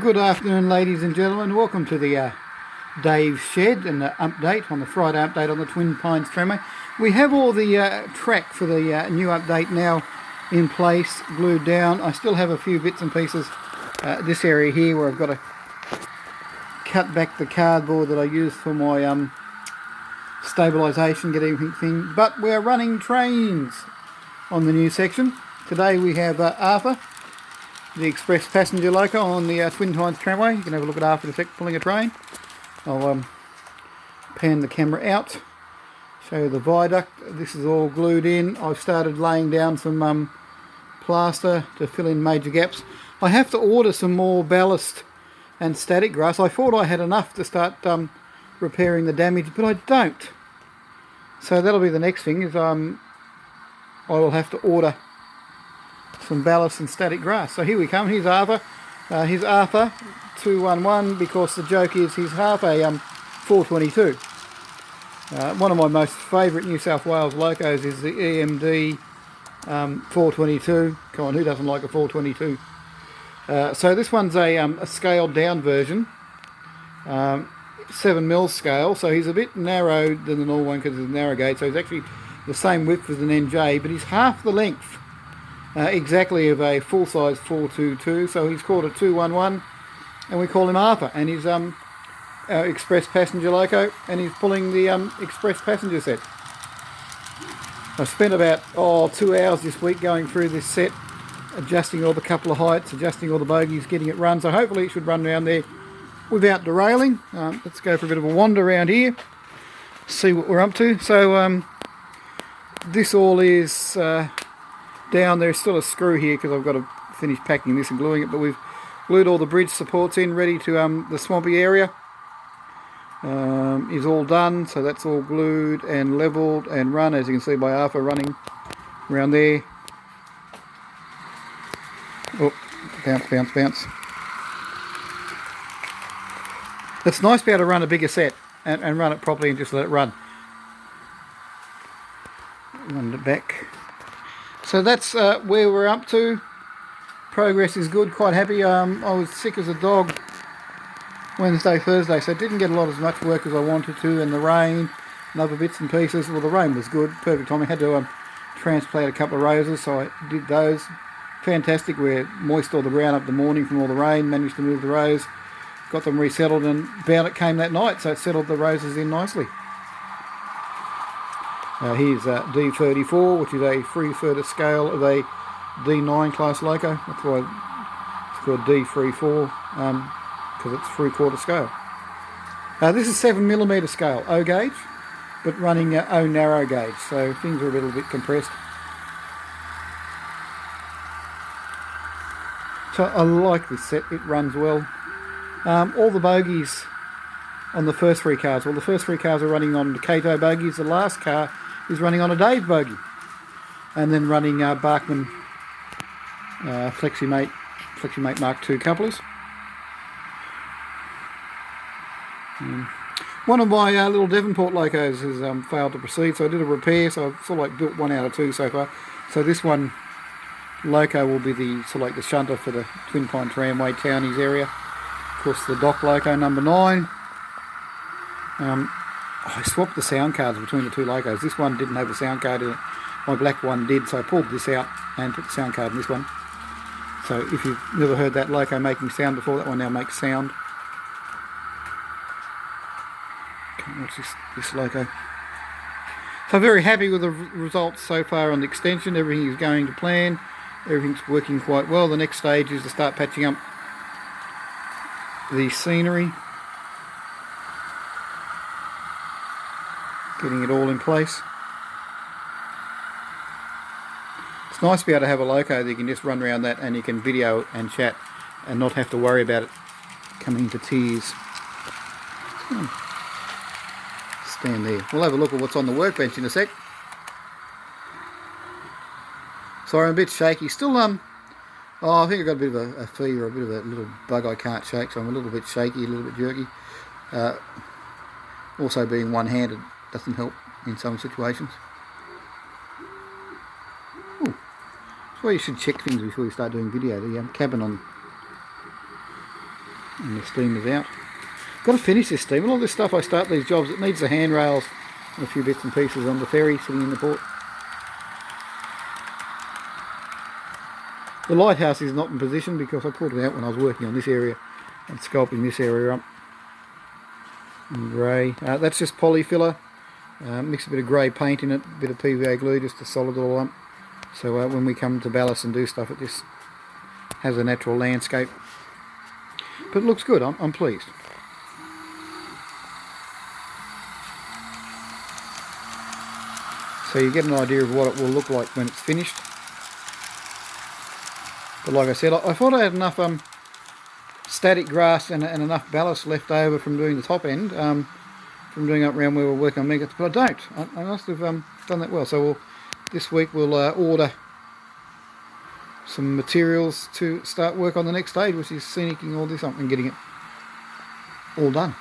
Good afternoon, ladies and gentlemen. Welcome to the Dave's Shed and the update on the Friday update on the Twin Pines Tramway. We have all the track for the new update now in place, glued down. I still have a few bits and pieces. This area here where I've got to cut back the cardboard that I used for my stabilisation, get everything. But we're running trains on the new section. Today we have Arthur, the express passenger loco on the Twin Pines Tramway. You can have a look at Arthur in a sec, pulling a train. I'll pan the camera out, show you the viaduct. This is all glued in. I've started laying down some plaster to fill in major gaps. I have to order some more ballast and static grass. I thought I had enough to start repairing the damage, but I don't. So that'll be the next thing, is I will have to order some ballast and static grass. So here we come. Here's Arthur. Here's Arthur 211, because the joke is he's half a 422. One of my most favourite New South Wales locos is the EMD 422. Come on, who doesn't like a 422? So this one's a scaled down version, 7mm scale, so he's a bit narrowed than the normal one because it's a narrow gauge, so he's actually the same width as an NJ, but he's half the length exactly of a full-size 422, so he's called a 211, and we call him Arthur, and he's our express passenger loco, and he's pulling the express passenger set. I've spent about 2 hours this week going through this set, adjusting all the couple of heights, adjusting all the bogies, getting it run, so hopefully it should run around there without derailing. Let's go for a bit of a wander around here, see what we're up to. So this all is down. There's still a screw here because I've got to finish packing this and gluing it, but we've glued all the bridge supports in, ready to the swampy area is all done, so that's all glued and levelled and run, as you can see by Arthur running around there. Oh, bounce, bounce, bounce. It's nice to be able to run a bigger set and run it properly and just let it run. Run it back. So that's where we're up to. Progress is good, quite happy. I was sick as a dog Wednesday, Thursday, so didn't get as much work as I wanted to, and the rain and other bits and pieces. Well, the rain was good, perfect time. I had to transplant a couple of roses, so I did those. Fantastic. We moist all the ground up the morning from all the rain, managed to move the rose, got them resettled, and down it came that night, so it settled the roses in nicely. Here's D34, which is a 3/3 scale of a D9 class loco. That's why it's called D34, because it's 3/4 scale. This is 7mm scale, O gauge, but running O narrow gauge, so things are a little bit compressed. So I like this set, it runs well. All the bogies on the first three cars, well, the first three cars are running on the Kato bogies, the last car is running on a Dave bogie, and then running Bachmann Fleximate Mark II couplers. One of my little Devonport locos has failed to proceed, so I did a repair, so I've sort of like built 1 out of 2 so far. So this one loco will be the sort of like the shunter for the Twin Pine Tramway Townies area. Of course, the Dock loco number 9. I swapped the sound cards between the two locos. This one didn't have a sound card in it. My black one did, so I pulled this out and put the sound card in this one. So if you've never heard that loco making sound before, that one now makes sound. What's this loco? So very happy with the results so far on the extension. Everything is going to plan. Everything's working quite well. The next stage is to start patching up the scenery, getting it all in place. It's nice to be able to have a loco that you can just run around that and you can video and chat and not have to worry about it coming to tears. Stand there. We'll have a look at what's on the workbench in a sec. Sorry, I'm a bit shaky. Still, I think I've got a bit of a fever, a bit of a little bug I can't shake, so I'm a little bit shaky, a little bit jerky. Also being one-handed doesn't help in some situations. Ooh. That's why you should check things before you start doing video. The cabin on And the steamer's out. Got to finish this steamer. All this stuff I start these jobs, it needs the handrails and a few bits and pieces on the ferry sitting in the port. The lighthouse is not in position because I pulled it out when I was working on this area and sculpting this area up in grey. That's just poly filler. Mix a bit of grey paint in it, a bit of PVA glue just to solid it all up. So when we come to ballast and do stuff, it just has a natural landscape. But it looks good, I'm pleased. So you get an idea of what it will look like when it's finished. But like I said, I thought I had enough static grass and enough ballast left over from doing the top end, from doing up around where we're working on megates, but I don't. I must have done that well. So this week we'll order some materials to start work on the next stage, which is scenicking all this up and getting it all done.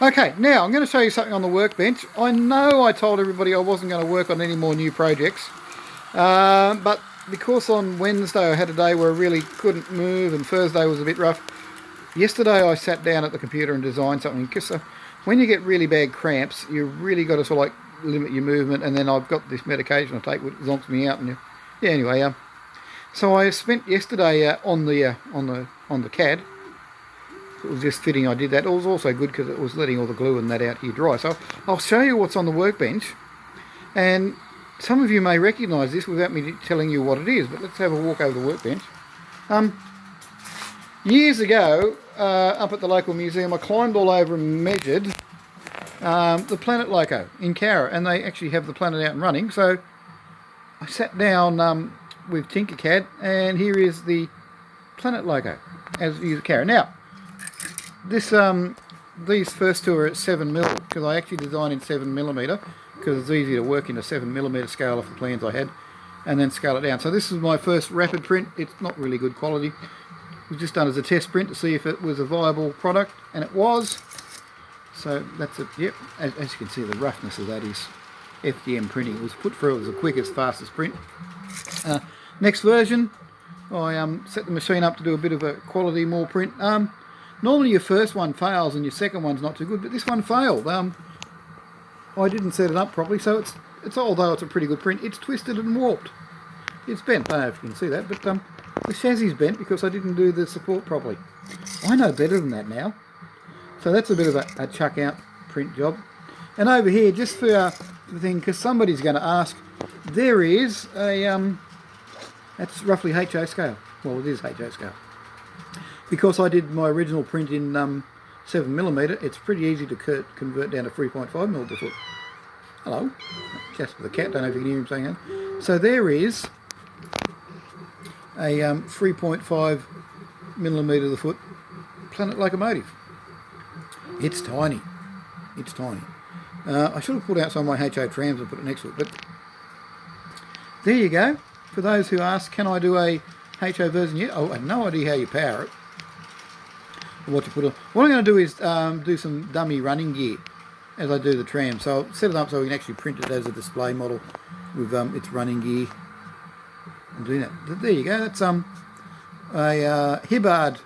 Okay, now I'm going to show you something on the workbench. I know I told everybody I wasn't going to work on any more new projects, but because on Wednesday I had a day where I really couldn't move and Thursday was a bit rough, yesterday I sat down at the computer and designed something, because when you get really bad cramps, you really got to sort of like limit your movement, and then I've got this medication I take which zonks me out, and yeah, anyway, so I spent yesterday on the CAD. It was just fitting I did that. It was also good because it was letting all the glue and that out here dry. So I'll show you what's on the workbench, and some of you may recognise this without me telling you what it is, but let's have a walk over the workbench. Years ago, up at the local museum, I climbed all over and measured the Planet Loco in Cowra, and they actually have the Planet out and running. So I sat down with Tinkercad, and here is the Planet Loco as used at Cowra. Now, these first two are at 7mm, because I actually designed in 7mm because it's easy to work in a 7mm scale of the plans I had, and then scale it down. So this is my first rapid print. It's not really good quality. It was just done as a test print to see if it was a viable product, and it was. So that's it. Yep, as you can see, the roughness of that is FDM printing. It was put through as the quickest, fastest print. Next version, I set the machine up to do a bit of a quality more print. Normally your first one fails and your second one's not too good, but this one failed. I didn't set it up properly, so it's although it's a pretty good print, it's twisted and warped. It's bent. I don't know if you can see that, but the chassis is bent because I didn't do the support properly. I know better than that now. So that's a bit of a chuck out print job. And over here, just for the thing, because somebody's going to ask, there is a that's roughly HO scale. Well, it is HO scale. Because I did my original print in 7mm, it's pretty easy to convert down to 3.5mm per foot. Hello, Jasper the cat, don't know if you can hear him saying that. So there is a 3.5mm the foot Planet locomotive. It's tiny. It's tiny. I should have pulled out some of my HO trams and put it next to it, but there you go. For those who ask, can I do a HO version yet? Oh, I have no idea how you power it. What to put on. What I'm going to do is do some dummy running gear as I do the tram. So I'll set it up so we can actually print it as a display model with its running gear. I'm doing that. There you go. That's a Hibbard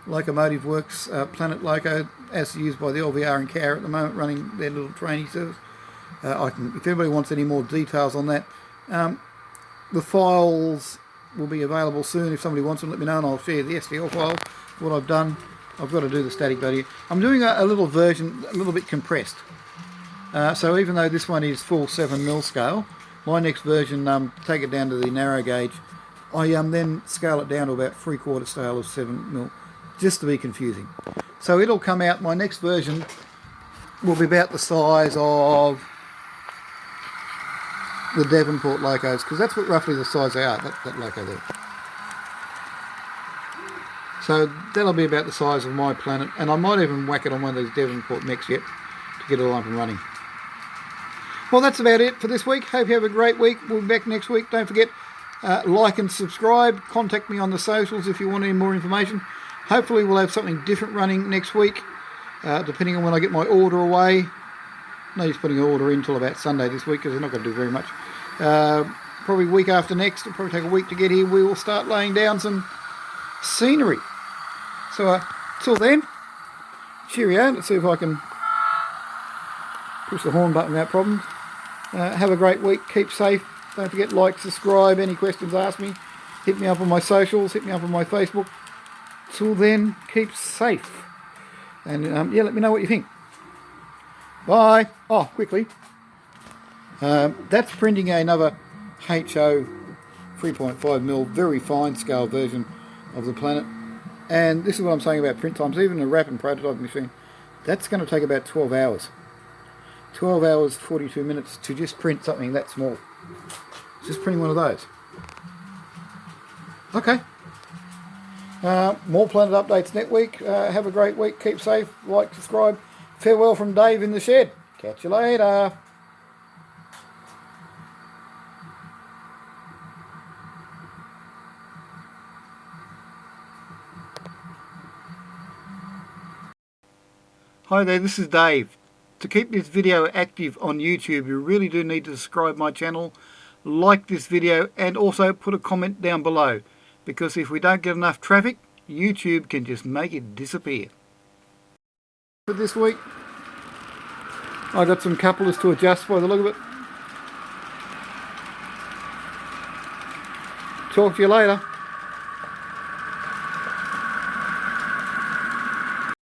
Locomotive Works Planet Loco, as used by the LVR in Cowra at the moment, running their little training service. If anybody wants any more details on that, the files will be available soon. If somebody wants them, let me know and I'll share the STL file. What I've done, I've got to do the static body. I'm doing a little version, a little bit compressed. So even though this one is full 7mm scale, my next version, take it down to the narrow gauge, I then scale it down to about 3/4 scale of 7mm, just to be confusing. So it'll come out, my next version will be about the size of the Devonport locos, because that's what roughly the size they are, that loco there. So that'll be about the size of my Planet, and I might even whack it on one of these Devonport mechs yet to get it all up and running. Well, that's about it for this week. Hope you have a great week. We'll be back next week. Don't forget, like and subscribe. Contact me on the socials if you want any more information. Hopefully we'll have something different running next week, depending on when I get my order away. No use putting an order in until about Sunday this week because they're not going to do very much. Probably week after next, it'll probably take a week to get here. We will start laying down some scenery. So till then, cheerio. Let's see if I can push the horn button without problems. Have a great week. Keep safe. Don't forget, like, subscribe. Any questions, ask me. Hit me up on my socials. Hit me up on my Facebook. Till then, keep safe. And yeah, let me know what you think. Bye. Oh, quickly. That's printing another HO 3.5mm, very fine scale version of the Planet. And this is what I'm saying about print times. Even a rapid prototype machine, that's going to take about 12 hours. 12 hours, 42 minutes to just print something that small. Just printing one of those. Okay. More Planet updates next week. Have a great week. Keep safe. Like, subscribe. Farewell from Dave in the shed. Catch you later. Hi there, this is Dave. To keep this video active on YouTube, you really do need to subscribe my channel, like this video, and also put a comment down below, because if we don't get enough traffic, YouTube can just make it disappear. For this week, I got some couplers to adjust by the look of it. Talk to you later.